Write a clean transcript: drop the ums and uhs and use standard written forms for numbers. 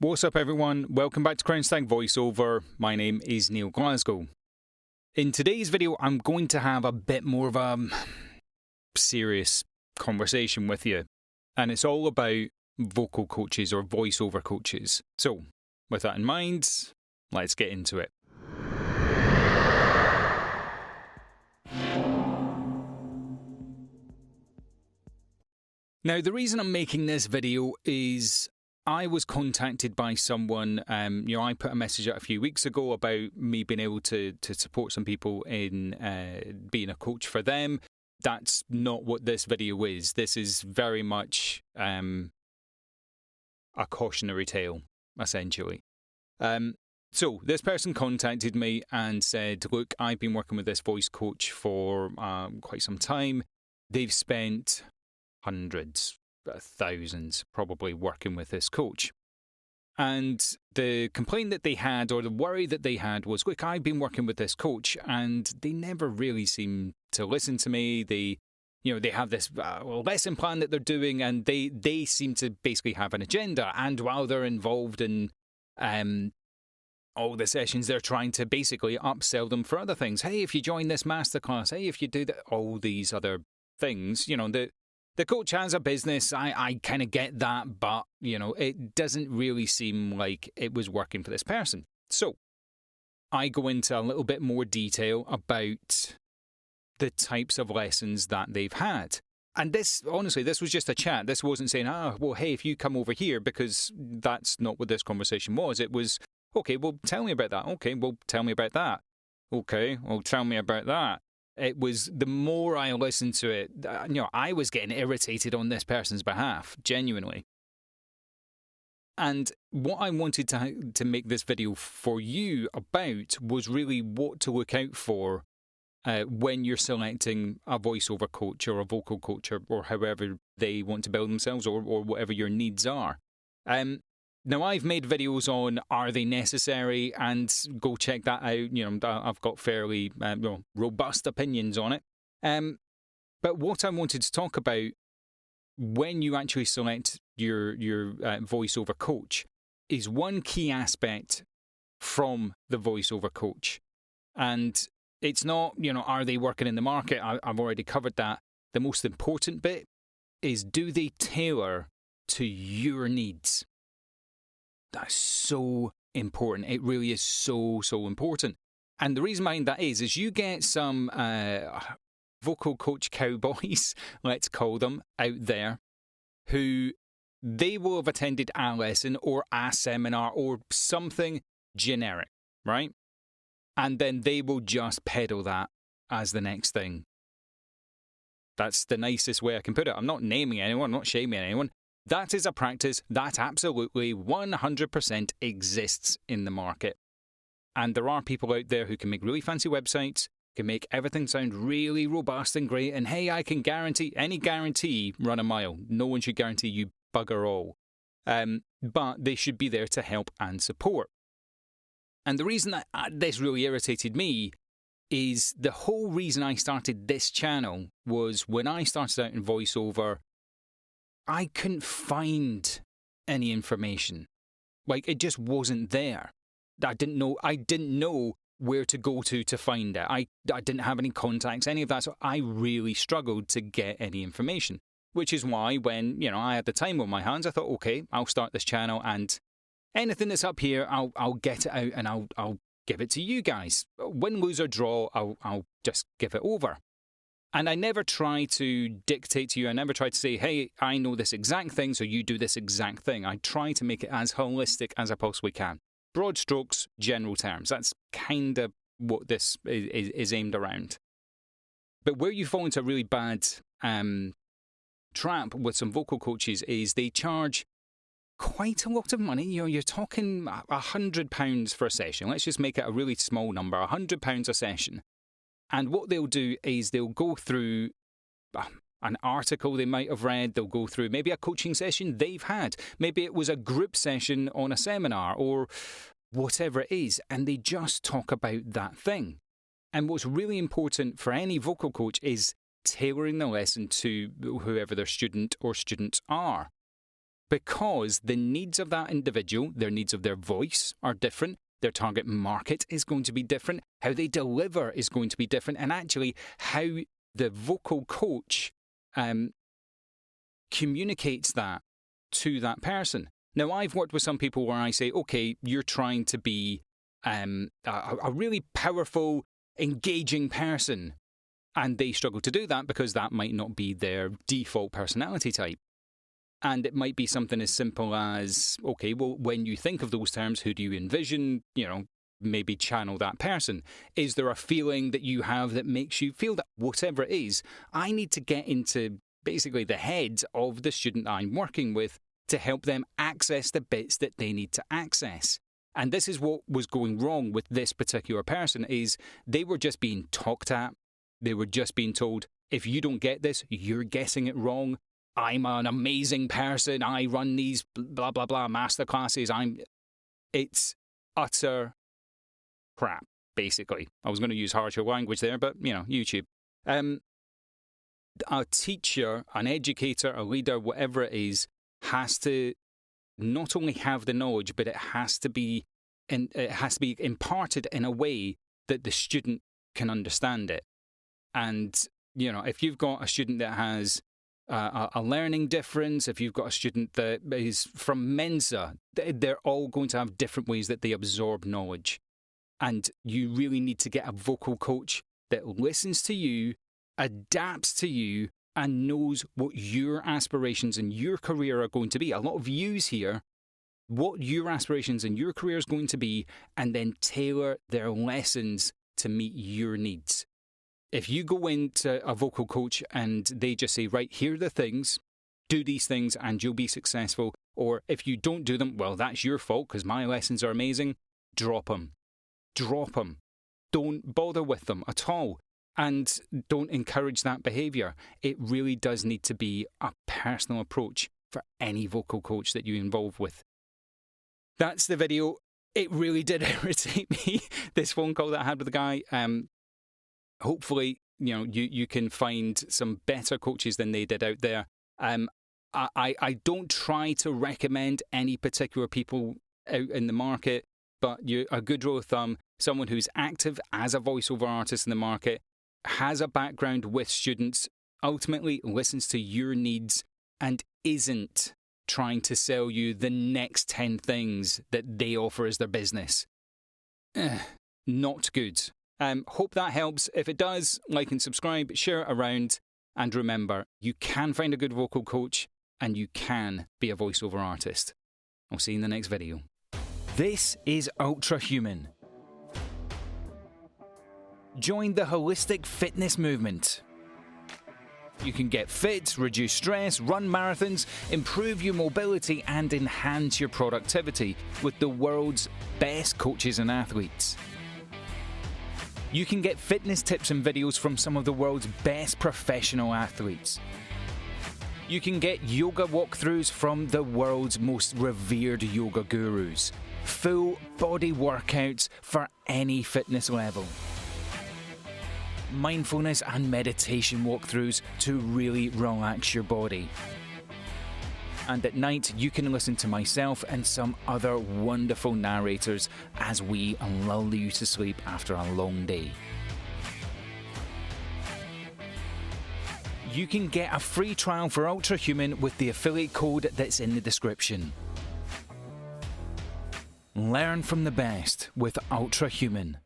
What's up everyone, welcome back to Stag voiceover. My name is Neil Glasgow. In today's video I'm going to have a bit more of a serious conversation with you, and it's all about vocal coaches or voiceover coaches. So with that in mind, let's get into it. Now the reason I'm making this video is I was contacted by someone, I put a message out a few weeks ago about me being able to support some people in being a coach for them. That's not what this video is. This is very much a cautionary tale, essentially. So this person contacted me and said, look, I've been working with this voice coach for quite some time. They've spent hundreds, thousands probably working with this coach. And the complaint that they had, or the worry that they had, was, look, I've been working with this coach and they never really seem to listen to me. They have this lesson plan that they're doing, and they seem to basically have an agenda. And while they're involved in all the sessions, they're trying to basically upsell them for other things. Hey, if you join this masterclass, hey, if you do that, all these other things, the coach has a business, I kind of get that, but, it doesn't really seem like it was working for this person. So I go into a little bit more detail about the types of lessons that they've had. And this, honestly, this was just a chat. This wasn't saying, well, hey, if you come over here, because that's not what this conversation was. It was, okay, well, tell me about that. Okay, well, tell me about that. Okay, well, tell me about that. It was, the more I listened to it, I was getting irritated on this person's behalf, genuinely. And what I wanted to make this video for you about was really what to look out for when you're selecting a voiceover coach or a vocal coach, or however they want to build themselves, or whatever your needs are. Now, I've made videos on are they necessary, and go check that out. I've got fairly robust opinions on it. But what I wanted to talk about when you actually select your voiceover coach is one key aspect from the voiceover coach. And it's not, are they working in the market? I've already covered that. The most important bit is, do they tailor to your needs? That's so important. It really is so important. And the reason behind that is you get some vocal coach cowboys, let's call them, out there, who they will have attended a lesson or a seminar or something generic, right? And then they will just peddle that as the next thing. That's the nicest way I can put it. I'm not naming anyone, I'm not shaming anyone. That is a practice that absolutely 100% exists in the market. And there are people out there who can make really fancy websites, can make everything sound really robust and great, and hey, I can guarantee, any guarantee, run a mile. No one should guarantee you bugger all. But they should be there to help and support. And the reason that this really irritated me is the whole reason I started this channel was when I started out in voiceover, I couldn't find any information. Like, it just wasn't there. I didn't know where to go to find it. I didn't have any contacts, any of that. So I really struggled to get any information, which is why when, I had the time on my hands, I thought, okay, I'll start this channel, and anything that's up here, I'll get it out and I'll give it to you guys. Win, lose or draw, I'll just give it over. And I never try to dictate to you. I never try to say, hey, I know this exact thing, so you do this exact thing. I try to make it as holistic as I possibly can. Broad strokes, general terms. That's kind of what this is aimed around. But where you fall into a really bad trap with some vocal coaches is they charge quite a lot of money. You're talking £100 for a session. Let's just make it a really small number, £100 a session. And what they'll do is they'll go through an article they might have read. They'll go through maybe a coaching session they've had. Maybe it was a group session on a seminar or whatever it is. And they just talk about that thing. And what's really important for any vocal coach is tailoring the lesson to whoever their student or students are. because the needs of that individual, their needs of their voice are different. Their target market is going to be different. How they deliver is going to be different. And actually, how the vocal coach communicates that to that person. Now, I've worked with some people where I say, okay, you're trying to be a really powerful, engaging person. And they struggle to do that because that might not be their default personality type. And it might be something as simple as, okay, well, when you think of those terms, who do you envision, maybe channel that person? Is there a feeling that you have that makes you feel that whatever it is, I need to get into basically the head of the student I'm working with to help them access the bits that they need to access. And this is what was going wrong with this particular person, is they were just being talked at. They were just being told, if you don't get this, you're guessing it wrong. I'm an amazing person. I run these blah, blah, blah masterclasses. It's utter crap, basically. I was going to use harsher language there, but, YouTube. A teacher, an educator, a leader, whatever it is, has to not only have the knowledge, but it has to be imparted in a way that the student can understand it. And, if you've got a student that has a learning difference, if you've got a student that is from Mensa, they're all going to have different ways that they absorb knowledge. And you really need to get a vocal coach that listens to you, adapts to you, and knows what your aspirations in your career are going to be. A lot of yous here, what your aspirations in your career is going to be, and then tailor their lessons to meet your needs. If you go into a vocal coach and they just say, right, here are the things, do these things and you'll be successful. Or if you don't do them, well, that's your fault because my lessons are amazing. Drop them. Drop them. Don't bother with them at all. And don't encourage that behaviour. It really does need to be a personal approach for any vocal coach that you involve with. That's the video. It really did irritate me, this phone call that I had with the guy. Hopefully, you can find some better coaches than they did out there. I don't try to recommend any particular people out in the market, but a good rule of thumb, someone who's active as a voiceover artist in the market, has a background with students, ultimately listens to your needs, and isn't trying to sell you the next 10 things that they offer as their business. Not good. Hope that helps. If it does, like and subscribe, share it around, and remember, you can find a good vocal coach and you can be a voiceover artist. I'll see you in the next video. This is Ultra Human. Join the holistic fitness movement. You can get fit, reduce stress, run marathons, improve your mobility, and enhance your productivity with the world's best coaches and athletes. You can get fitness tips and videos from some of the world's best professional athletes. You can get yoga walkthroughs from the world's most revered yoga gurus. Full body workouts for any fitness level. Mindfulness and meditation walkthroughs to really relax your body. And at night, you can listen to myself and some other wonderful narrators as we lull you to sleep after a long day. You can get a free trial for Ultra Human with the affiliate code that's in the description. Learn from the best with Ultra Human.